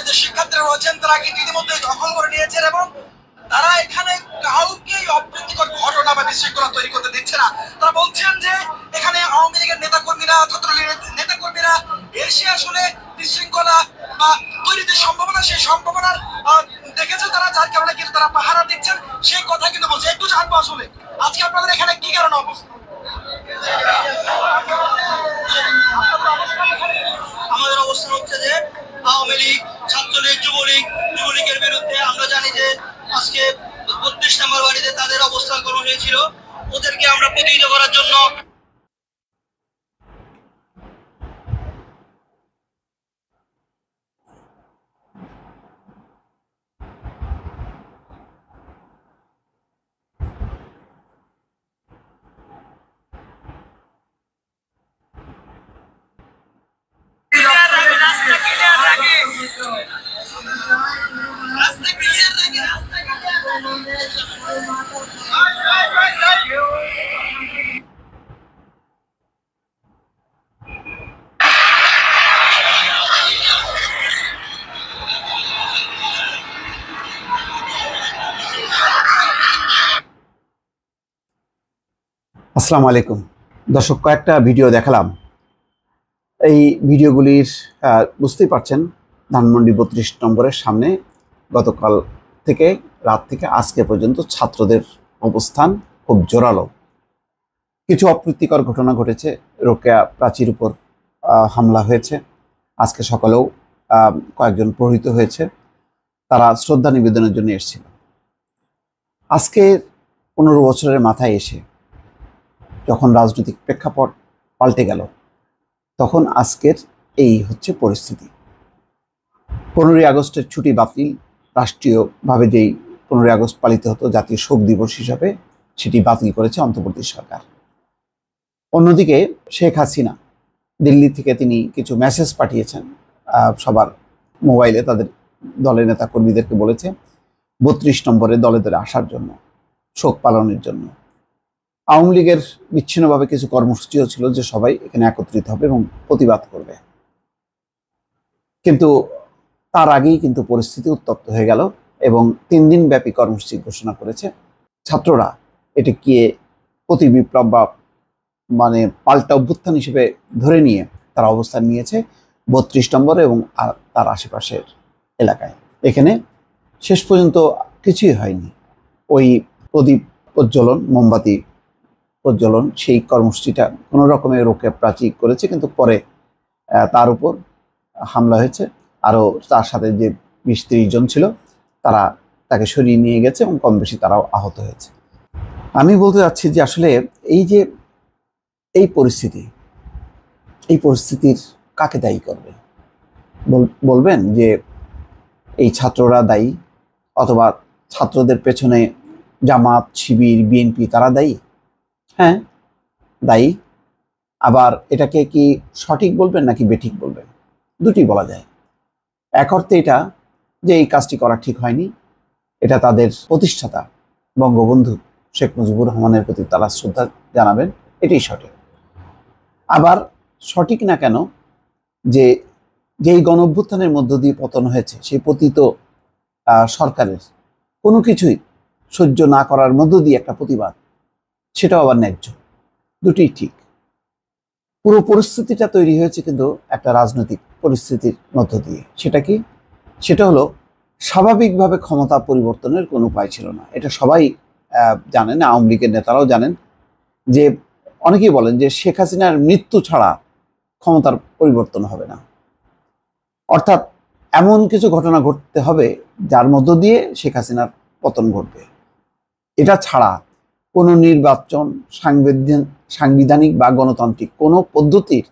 যে শিক্ষার্থীরা রয়েছেন তারা কিন্তু ইতিমধ্যে দখল করে নিয়েছেন এবং তারা এখানে কাউকে অপ্রীতিকর ঘটনা বা বিশৃঙ্খলা তৈরি করতে দিচ্ছে না। তারা বলছেন যে এখানে আওয়ামী লীগের নেতাকর্মীরা, ছাত্রলীগের নেতাকর্মীরা এসে আসলে বিশৃঙ্খলা বা তৈরিতে সম্ভাবনা, সেই সম্ভাবনার দেখেছে তারা, যার কারণে কিন্তু তারা পাহারা দিচ্ছেন সেই কথা কিন্তু বলছে। একটু জানবো আসলে আজকে আপনাদের এখানে কি কারণে অবস্থা? আমাদের অবস্থান হচ্ছে যে আওয়ামী লীগ, ছাত্রলীগ, যুবলীগের বিরুদ্ধে আমরা জানি যে আজকে 32 নম্বর বাড়িতে তাদের অবস্থান কর্মসূচি ছিল, ওদেরকে আমরা প্রতিহত করার জন্য আসসালামু আলাইকুম দর্শক, কয়েকটা ভিডিও দেখালাম। এই ভিডিওগুলির বুঝতেই পারছেন ধানমন্ডি 32 নম্বরের সামনে গতকাল থেকে রাত থেকে আজকে পর্যন্ত ছাত্রদের অবস্থান খুব জোরালো। কিছু অপ্রীতিকর ঘটনা ঘটেছে। রোকেয়া প্রাচীর উপর হামলা হয়েছে। আজকে সকালেও কয়েকজন প্রহৃত হয়েছে। তারা শ্রদ্ধা নিবেদনের জন্য এসেছিল। আজকে 15 বছরের মাথায় এসে যখন রাজনৈতিক প্রেক্ষাপট পাল্টে গেল, তখন আজকের এই হচ্ছে পরিস্থিতি। 15ই আগস্টের ছুটি বাতিল, রাষ্ট্রীয়ভাবে যেই 15ই আগস্ট পালিত হতো জাতীয় শোক দিবস হিসাবে, সেটি বাতিল করেছে অন্তর্বর্তী সরকার। অন্যদিকে শেখ হাসিনা দিল্লি থেকে তিনি কিছু মেসেজ পাঠিয়েছেন সবার মোবাইলে, তাদের দলের নেতা কর্মীদেরকে বলেছে 32 নম্বরে দলে দলে আসার জন্য, শোক পালনের জন্য। আওয়ামী লীগের বিচ্ছিন্নভাবে কিছু কর্মসূচিও ছিল যে সবাই এখানে একত্রিত হবে এবং প্রতিবাদ করবে, কিন্তু তার আগেই কিন্তু পরিস্থিতি উত্তপ্ত হয়ে গেল এবং 3 দিন ব্যাপী কর্মসূচি ঘোষণা করেছে। ছাত্ররা এটা কি প্রতি বিপ্লব বা মানে পাল্টা অভ্যুত্থান হিসেবে ধরে নিয়ে তারা অবস্থান নিয়েছে 32 নম্বর এবং তার আশেপাশের এলাকায়। এখানে শেষ পর্যন্ত কিছুই হয়নি। ওই প্রদীপ প্রজ্বলন, মোমবাতি প্রজ্বলন, সেই কর্মসূচিটা কোনো রকমের রোকেয়া প্রাচীর করেছে, কিন্তু পরে তার উপর হামলা হয়েছে। আরও তার সাথে যে 20-30 জন ছিল তারা তাকে সরিয়ে নিয়ে গেছে এবং কম বেশি তারাও আহত হয়েছে। আমি বলতে চাচ্ছি যে আসলে এই যে এই পরিস্থিতির কাকে দায়ী করবে? বলবেন যে এই ছাত্ররা দায়ী, অথবা ছাত্রদের পেছনে জামাত, শিবির, বিএনপি তারা দায়ী? হ্যাঁ, দায়ী। আবার এটাকে কি সঠিক বলবেন নাকি বেঠিক বলবেন? দুটি বলা যায়। এক অর্থে এটা যে এই কাজটি করা ঠিক হয়নি, এটা তাদের প্রতিষ্ঠাতা বঙ্গবন্ধু শেখ মুজিবুর রহমানের প্রতি তারা শ্রদ্ধা জানাবেন, এটাই সঠিক। আবার সঠিক না কেন, যে যেই গণঅভ্যুত্থানের মধ্য দিয়ে পতন হয়েছে সেই পতিত সরকারের কোনো কিছুই সহ্য না করার মধ্য দিয়ে একটা প্রতিবাদ, সেটাও আবার ন্যায্য। দুটি ঠিক। পুরো পরিস্থিতিটা তৈরি হয়েছে কিন্তু একটা রাজনৈতিক পরিস্থিতির মধ্য দিয়ে। সেটা কি? সেটা হলো স্বাভাবিকভাবে ক্ষমতা পরিবর্তনের কোনো উপায় ছিল না। এটা সবাই জানেন, আওয়ামী লীগের নেতারাও জানেন। যে অনেকেই বলেন যে শেখ হাসিনার মৃত্যু ছাড়া ক্ষমতার পরিবর্তন হবে না, অর্থাৎ এমন কিছু ঘটনা ঘটতে হবে যার মধ্য দিয়ে শেখ হাসিনার পতন ঘটবে। এটা ছাড়া কোনো নির্বাচন, সাংবিধানিক বা গণতান্ত্রিক কোনো পদ্ধতির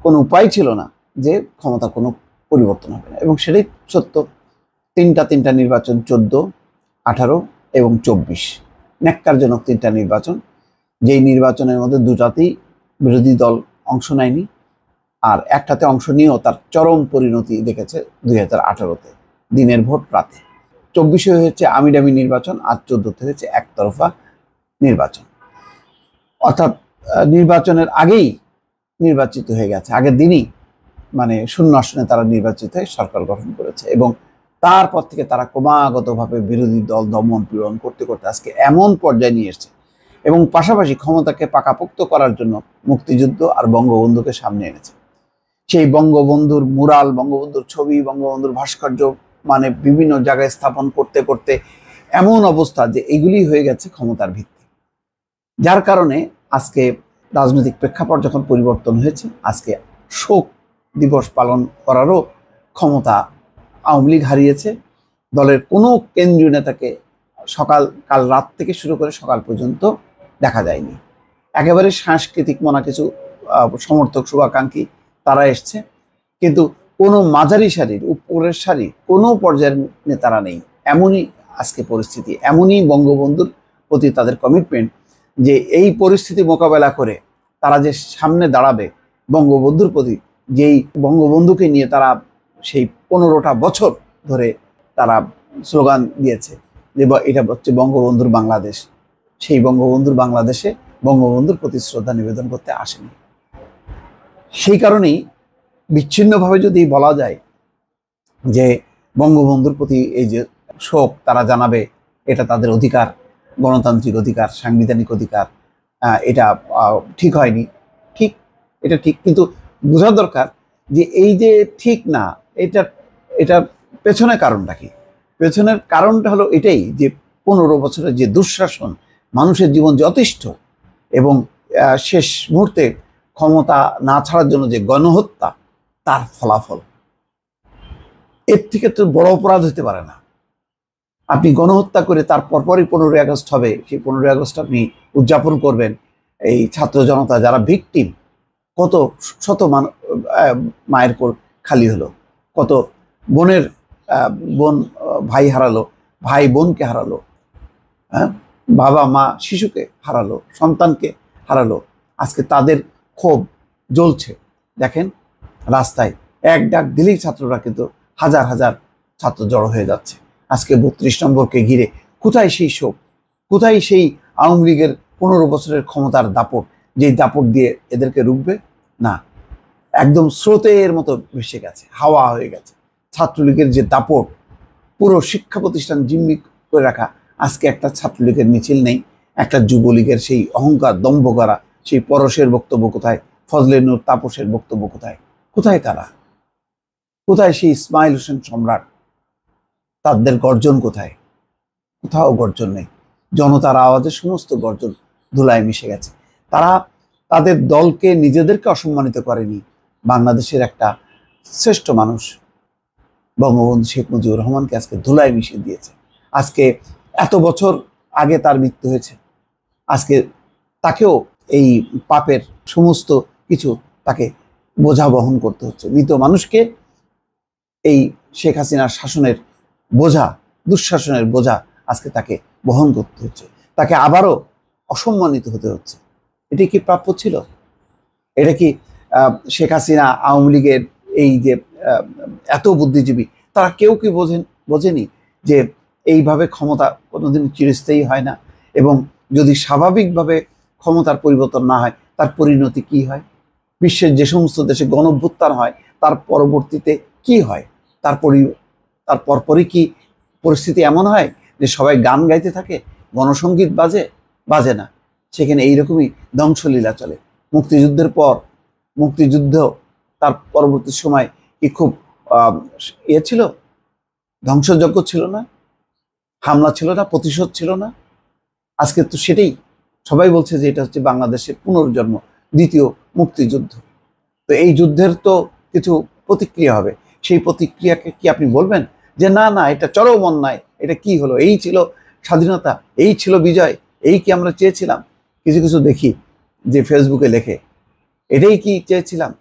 কোনো উপায় ছিল না যে ক্ষমতা কোনো পরিবর্তন হবে না। এবং সেটাই সত্য। তিনটা নির্বাচন, 14, 18 এবং 24, ন্যাক্কারজনক 3টা নির্বাচন। যেই নির্বাচনের মধ্যে 2টাতেই বিরোধী দল অংশ নেয়নি, আর একটাতে অংশ নিয়েও তার চরম পরিণতি দেখেছে 2018-তে, দিনের ভোট রাতে। 24-এ হয়েছে আমিডামি নির্বাচন, আর 14-তে হয়েছে একতরফা নির্বাচন। অর্থাৎ নির্বাচনের আগেই নির্বাচিত হয়ে গেছে, আগের দিনই মানে শূন্য আসনে তারা নির্বাচিত হয়ে সরকার গঠন করেছে, এবং তারপর থেকে তারা ক্রমাগতভাবে বিরোধী দল দমন পীড়ন করতে করতে আজকে এমন পর্যায়ে নিয়ে এসেছে, এবং পাশাপাশি ক্ষমতাকে পাকাপোক্ত করার জন্য মুক্তিযুদ্ধ আর বঙ্গবন্ধুকে সামনে এনেছে। সেই বঙ্গবন্ধুর মুরাল, বঙ্গবন্ধুর ছবি, বঙ্গবন্ধুর ভাস্কর্য মানে বিভিন্ন জায়গায় স্থাপন করতে করতে এমন অবস্থা যে এগুলি হয়ে গেছে ক্ষমতার ভিত্তি। যার কারণে আজকে রাজনৈতিক প্রেক্ষাপট যখন পরিবর্তন হয়েছে, আজকে শোক দিবস পালন করারও ক্ষমতা আওয়ামী লীগ হারিয়েছে। দলের কোনো কেন্দ্রীয় নেতাকে কাল রাত থেকে শুরু করে সকাল পর্যন্ত দেখা যায়নি। একেবারে সাংস্কৃতিক মনা কিছু সমর্থক শুভাকাঙ্ক্ষী তারা এসছে, কিন্তু কোনো মাঝারি সারির উপরের সারির কোনো পর্যায়ের নেতারা নেই। এমনই আজকে পরিস্থিতি, এমনই বঙ্গবন্ধুর প্রতি তাদের কমিটমেন্ট যে এই পরিস্থিতি মোকাবেলা করে তারা যে সামনে দাঁড়াবে বঙ্গবন্ধুর প্রতি, যেই বঙ্গবন্ধুকে নিয়ে তারা সেই 15টা বছর ধরে তারা স্লোগান দিয়েছে যে এটা হচ্ছে বঙ্গবন্ধুর বাংলাদেশ, সেই বঙ্গবন্ধুর বাংলাদেশে বঙ্গবন্ধুর প্রতি শ্রদ্ধা নিবেদন করতে আসেনি। সেই কারণেই বিচ্ছিন্নভাবে যদি বলা যায় যে বঙ্গবন্ধুর প্রতি এই যে শোক তারা জানাবে, এটা তাদের অধিকার, গণতান্ত্রিক অধিকার, সাংবিধানিক অধিকার, এটা ঠিক হয়নি। ঠিক, এটা ঠিক, কিন্তু বোঝা দরকার যে এই যে ঠিক না, এটা পেছনের কারণটা কি? পেছনের কারণটা হলো এটাই যে 15 বছরের যে দুঃশাসন, মানুষের জীবন যে অতিষ্ঠ, এবং শেষ মুহূর্তে ক্ষমতা না ছাড়ার জন্য যে গণহত্যা, তার ফলাফল। এর থেকে তো বড় অপরাধ হতে পারে না। আপনি গণহত্যা করে তার পরপরই 15ই আগস্ট হবে, সেই 15ই আগস্ট আপনি উদযাপন করবেন। এই ছাত্র জনতা যারা ভিকটিম, কত শত মায়ের কোল খালি হলো, কত বোনের বোন ভাই হারালো, ভাই বোনকে হারালো, হ্যাঁ, বাবা মা শিশুকে হারালো, সন্তানকে হারালো। আজকে তাদের ক্ষোভ জ্বলছে। দেখেন রাস্তায় এক ডাক দিলেই ছাত্ররা কিন্তু হাজার হাজার ছাত্র জড়ো হয়ে যাচ্ছে। আজকে 32 নম্বরকে ঘিরে কোথায় সেই শোক, কোথায় সেই আওয়ামী লীগের 15 বছরের ক্ষমতার দাপট, যেই দাপট দিয়ে এদেরকে রুখবে না, একদম স্রোতের মতো ভেসে গেছে, হাওয়া হয়ে গেছে। ছাত্রলীগের যে দাপট, পুরো শিক্ষা প্রতিষ্ঠান জিম্মি করে রাখা, আজকে একটা ছাত্রলীগের মিছিল নেই, একটা যুবলীগের সেই অহংকার দম্ভ করা, সেই পরশের বক্তব্য কোথায়, ফজলে নূর তাপসের বক্তব্য কোথায়, কোথায় তারা, কোথায় সেই ইসমাইল হোসেন সম্রাট, তাদের গর্জন কোথায়? কোথাও গর্জন নেই। জনতার আওয়াজে সমস্ত গর্জন ধুলায় মিশে গেছে। তারা তাদের দলকে, নিজেদেরকে অসম্মানিত করেনি, বাংলাদেশের একটা শ্রেষ্ঠ মানুষ বঙ্গবন্ধু শেখ মুজিবুর রহমানকে আজকে ধুলায় মিশিয়ে দিয়েছে। আজকে এত বছর আগে তার মৃত্যু হয়েছে, আজকে তাকেও এই পাপের সমস্ত কিছু তাকে বোঝা বহন করতে হচ্ছে। মৃত মানুষকে এই শেখ হাসিনার শাসনের বোঝা, দুঃশাসনের বোঝা আজকে তাকে বহন করতে হচ্ছে, তাকে আবারও অসম্মানিত হতে হচ্ছে। এটি কি প্রাপ্য ছিল? এটা কি শেখ হাসিনা, আওয়ামী লীগের এই যে এত বুদ্ধিজীবী, তারা কেউ কি বোঝেনি যে এইভাবে ক্ষমতা কোনোদিন চিরস্থায়ী হয় না, এবং যদি স্বাভাবিকভাবে ক্ষমতার পরিবর্তন না হয় তার পরিণতি কি হয়? বিশ্বের যে সমস্ত দেশে গণঅভ্যুত্থান হয় তার পরবর্তীতে কি হয়? তার পরপরই কি পরিস্থিতি এমন হয় যে সবাই গান গাইতে থাকে, গণসঙ্গীত বাজে না? সেখানে এইরকমই ধ্বংসলীলা চলে। মুক্তিযুদ্ধের পর, মুক্তিযুদ্ধ তার পরবর্তী সময় কি খুব ছিল, ধ্বংসযজ্ঞ ছিল না, হামলা ছিল না, প্রতিশোধ ছিল না? আজকে তো সেটাই সবাই বলছে যে এটা হচ্ছে বাংলাদেশের পুনর্জন্ম, দ্বিতীয় মুক্তিযুদ্ধ। তো এই যুদ্ধের তো কিছু প্রতিক্রিয়া হবে, সেই প্রতিক্রিয়াকে কি আপনি বলবেন যে না না এটা চরম অন্যায়, এটা কি হলো, এই ছিল স্বাধীনতা, এই ছিল বিজয়, এই কি আমরা চেয়েছিলাম? কিছু কিছু দেখি যে ফেসবুকে লেখে, এটাই কি চেয়েছিলাম?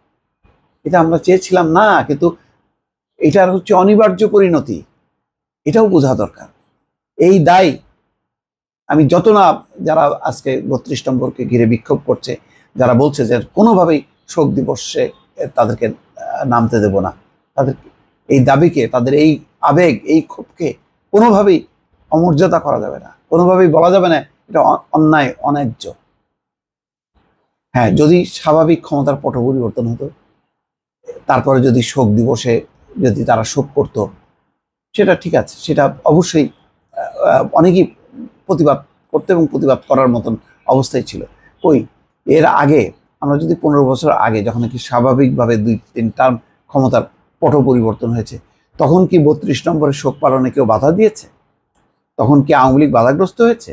এটা আমরা চেয়েছিলাম না, কিন্তু এটার হচ্ছে অনিবার্য পরিণতি, এটাও বোঝা দরকার। এই দায় আমি যত না, যারা আজকে 32 নম্বরকে ঘিরে বিক্ষোভ করছে, যারা বলছে যে কোনোভাবেই শোক দিবসে তাদেরকে নামতে দেব না, তাদের এই দাবিকে, তাদের এই আবেগ, এই ক্ষোভকে কোনোভাবেই অমর্যাদা করা যাবে না, কোনোভাবেই বলা যাবে না এটা অন্যায়, অন্যায্য। হ্যাঁ, যদি স্বাভাবিক ক্ষমতার পট পরিবর্তন হতো, তারপরে যদি শোক দিবসে যদি তারা শোক করত, সেটা ঠিক আছে, সেটা অবশ্যই অনেকেই প্রতিবাদ করতে এবং প্রতিবাদ করার মতন অবস্থায় ছিল। কই এর আগে আমরা যদি 15 বছর আগে, যখন কি স্বাভাবিকভাবে 2-3 টার্ম ক্ষমতার পট পরিবর্তন হয়েছে, তখন কি 32 নম্বরের শোক পালনে কেউ বাধা দিয়েছে? তখন কি আওয়ামী লীগ বাধাগ্রস্ত হয়েছে?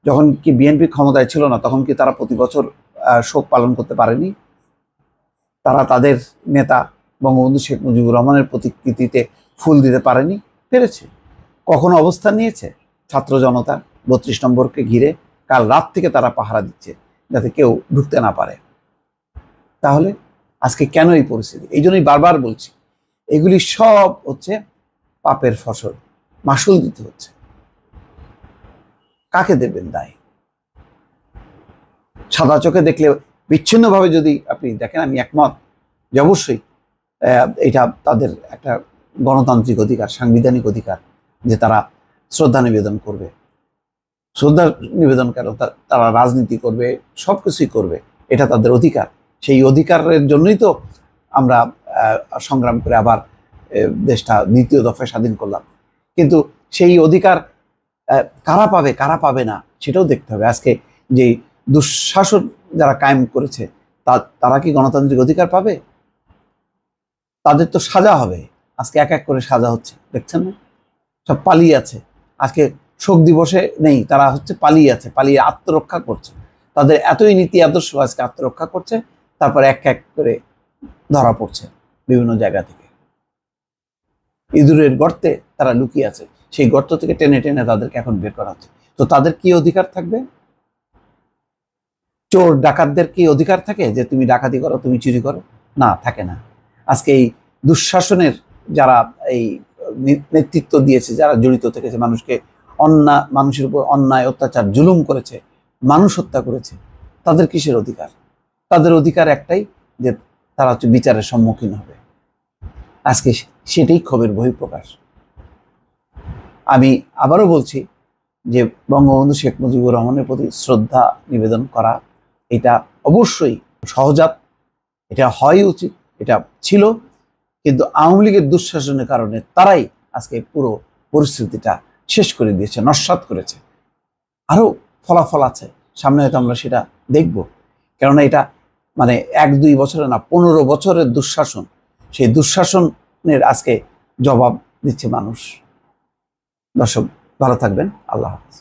যখন কি বিএনপি ক্ষমতায় ছিল না, তখন কি তারা প্রতি বছর শোক পালন করতে পারেনি? তারা তাদের নেতা বঙ্গবন্ধু শেখ মুজিবুর রহমানের প্রতিকৃতিতে ফুল দিতে পারেনি? পেরেছে। কখনো অবস্থান নিয়েছে? ছাত্র জনতা 32 নম্বরকে ঘিরে কাল রাত থেকে তারা পাহারা দিচ্ছে যাতে কেউ ঢুকতে না পারে। তাহলে আজকে কেন এই পরিস্থিতি? এই জন্যই বারবার বলছি, এগুলি সব হচ্ছে পাপের ফসল, মাসুল দিতে হচ্ছে। কাকে দেবেন দায়? সাদা চোখে দেখলে, বিচ্ছিন্নভাবে যদি আপনি দেখেন, আমি একমত যে অবশ্যই এটা তাদের একটা গণতান্ত্রিক অধিকার, সাংবিধানিক অধিকার যে তারা শ্রদ্ধা নিবেদন করবে। শ্রদ্ধা নিবেদন কেন, তারা রাজনীতি করবে, সব কিছুই করবে, এটা তাদের অধিকার। সেই অধিকারের জন্যই তো আমরা সংগ্রাম করে আবার দেশটা দ্বিতীয় দফায় স্বাধীন করলাম। কিন্তু সেই অধিকার কারা পাবে, কারা পাবে না, সেটাও দেখতে হবে। আজকে যে দুঃশাসন যারা কায়েম করেছে, তারা কি গণতান্ত্রিক অধিকার পাবে? তাদের তো সাজা হবে। আজকে এক এক করে সাজা হচ্ছে, দেখছেন না? সব পালিয়ে আছে। আজকে শোক দিবসে নেই, তারা হচ্ছে পালিয়ে আছে, পালিয়ে আত্মরক্ষা করছে। তাদের এতই নীতি আদর্শ, আজকে আত্মরক্ষা করছে, তারপর এক এক করে ধরা পড়ছে বিভিন্ন জায়গা থেকে। ইঁদুরের গর্তে তারা লুকিয়ে আছে, সেই গর্ত থেকে টেনে টেনে তাদেরকে এখন বের করা হচ্ছে। তো তাদের কি অধিকার থাকবে? চোর ডাকাতদের কি অধিকার থাকে যে তুমি ডাকাতি করো, তুমি চুরি করো? না, থাকে না। আজকে এই দুঃশাসনের যারা এই নেতৃত্ব দিয়েছে, যারা জড়িত থেকেছে, মানুষের উপর অন্যায় অত্যাচার জুলুম করেছে, মানুষ হত্যা করেছে, তাদের কিসের অধিকার? তাদের অধিকার একটাই, যে তারা হচ্ছে বিচারের সম্মুখীন হবে। আজকে সেটাই ক্ষোভের বহিঃপ্রকাশ। আমি আবারও বলছি যে বঙ্গবন্ধু শেখ মুজিবুর রহমানের প্রতি শ্রদ্ধা নিবেদন করা এটা অবশ্যই সহজাত, এটা হয় উচিত, এটা ছিল। কিন্তু আওয়ামী লীগের দুঃশাসনের কারণে তারাই আজকে পুরো পরিস্থিতিটা শেষ করে দিয়েছে, নস্যাৎ করেছে। আরও ফলাফল আছে সামনে, হয়তো আমরা সেটা দেখব। কেননা এটা মানে 1-2 বছরের না, 15 বছরের দুঃশাসন। সেই দুঃশাসনের আজকে জবাব দিচ্ছে মানুষ। দর্শক, ভালো থাকবেন। আল্লাহ হাফেজ।